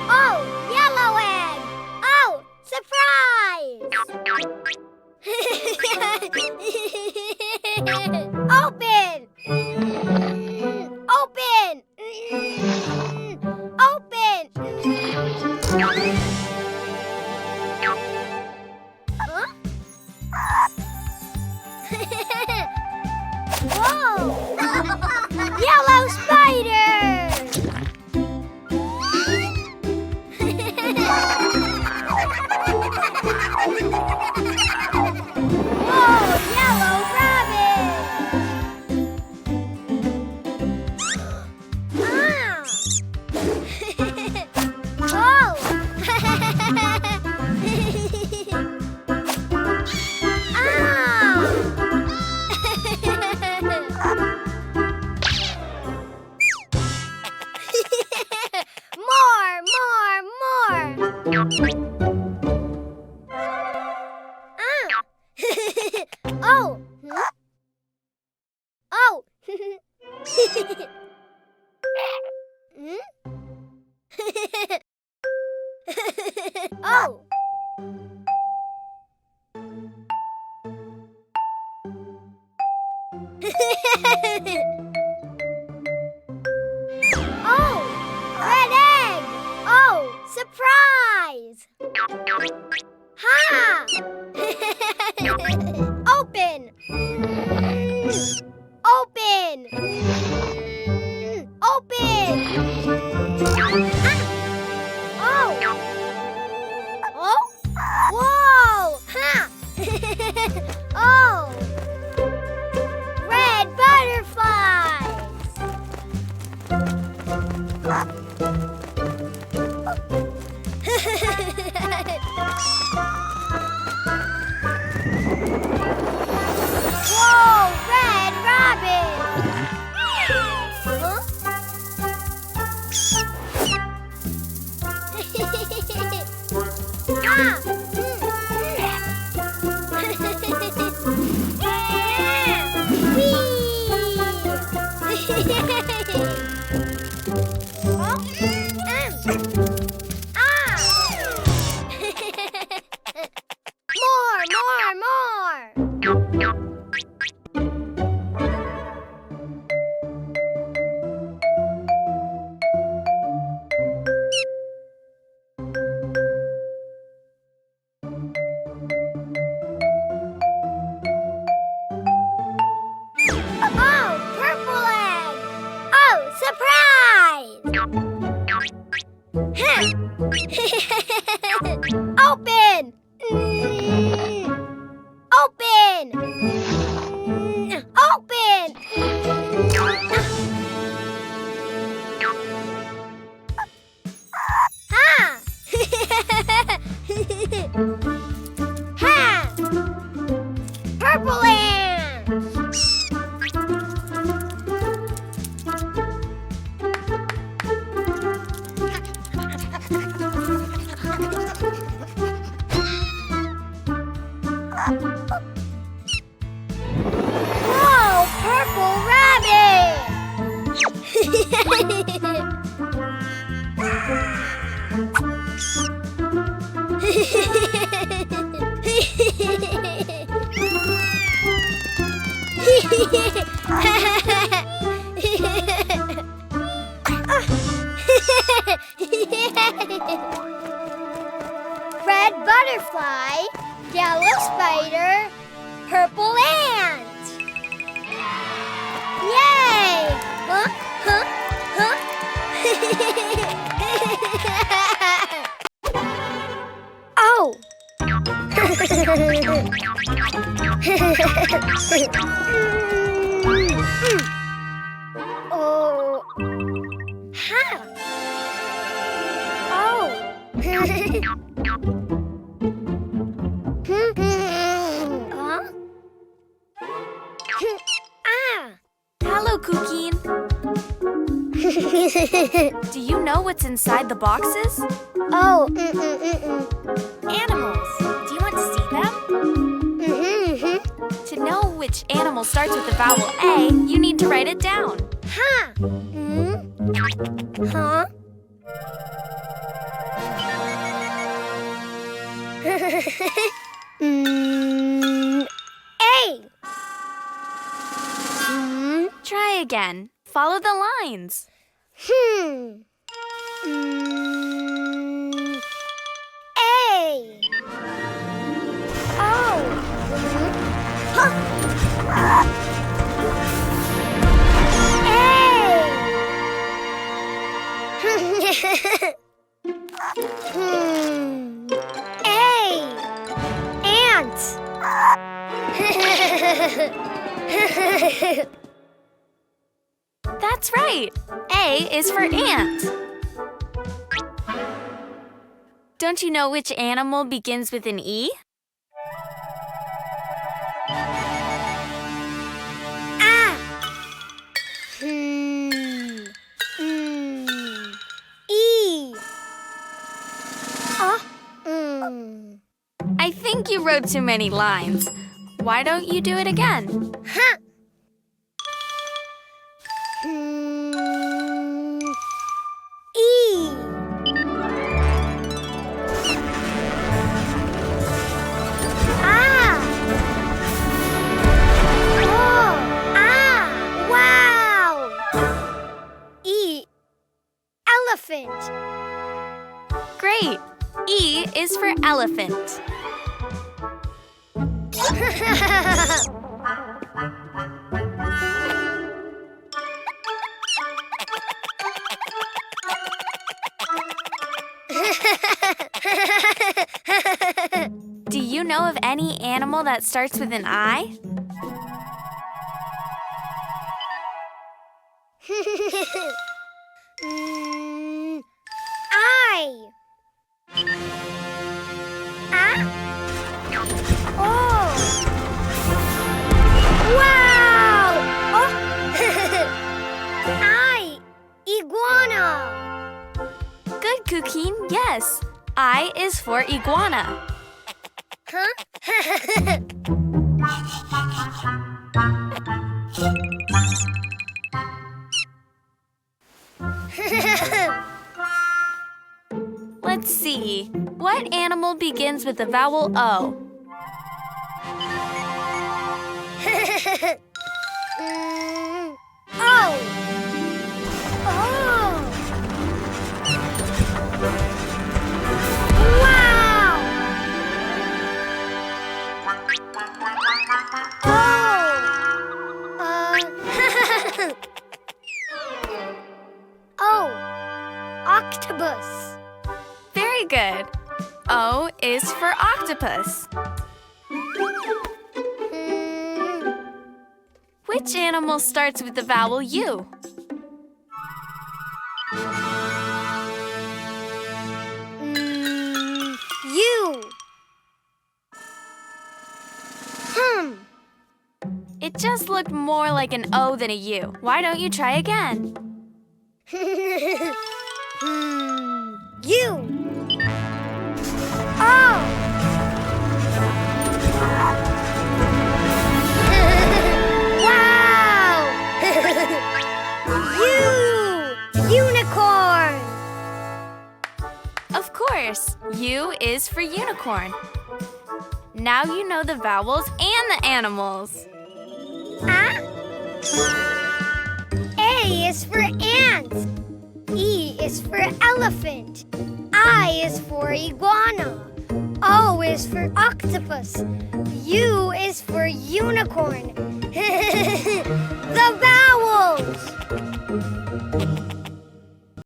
Oh, yellow egg! Oh, surprise! Open! Open! Open! Huh? Whoa! Yellow spider! Whoa! Yellow rabbit! Ah! Oh! More! Oh! Oh! Hmm? Oh! Oh! Red egg! Oh! Surprise! Ha! Open! Open! Open! Ah! Oh! Oh! Whoa! Ha! Oh! Red Whoa! Red rabbit! Huh? More! Oh, purple egg! Oh, surprise! Open! Open! Open! Ha! Ha! Purple ant! Whoa! Purple rabbit! Red butterfly, yellow spider, purple ant. Yay! Huh? Huh? Huh? Oh! Oh! Ha! Oh! Huh? Hello, Cuquin. Do you know what's inside the boxes? Oh, Animals. Do you want to see them? To know which animal starts with the vowel A, you need to write it down. Huh? Huh? A. Try again. Follow the lines. A. Oh. Huh. A. Ant. That's right. A is for ant. Don't you know which animal begins with an E? E. I think you wrote too many lines. Why don't you do it again? Huh. E. Wow. E. Elephant. Great. E is for elephant. Do you know of any animal that starts with an I? I. Oh. Wow. Oh. I. Iguana. Good, Cuquin. Yes. I is for iguana. Huh? Let's see. What animal begins with the vowel O? Oh. Wow. Oh, octopus. Very good. O is for octopus. Which animal starts with the vowel U? U. It just looked more like an O than a U. Why don't you try again? U. Oh. Wow. Unicorn. Of course. U is for unicorn. Now you know the vowels and the animals. A is for ant. E is for elephant. I is for iguana. O is for octopus. U is for unicorn.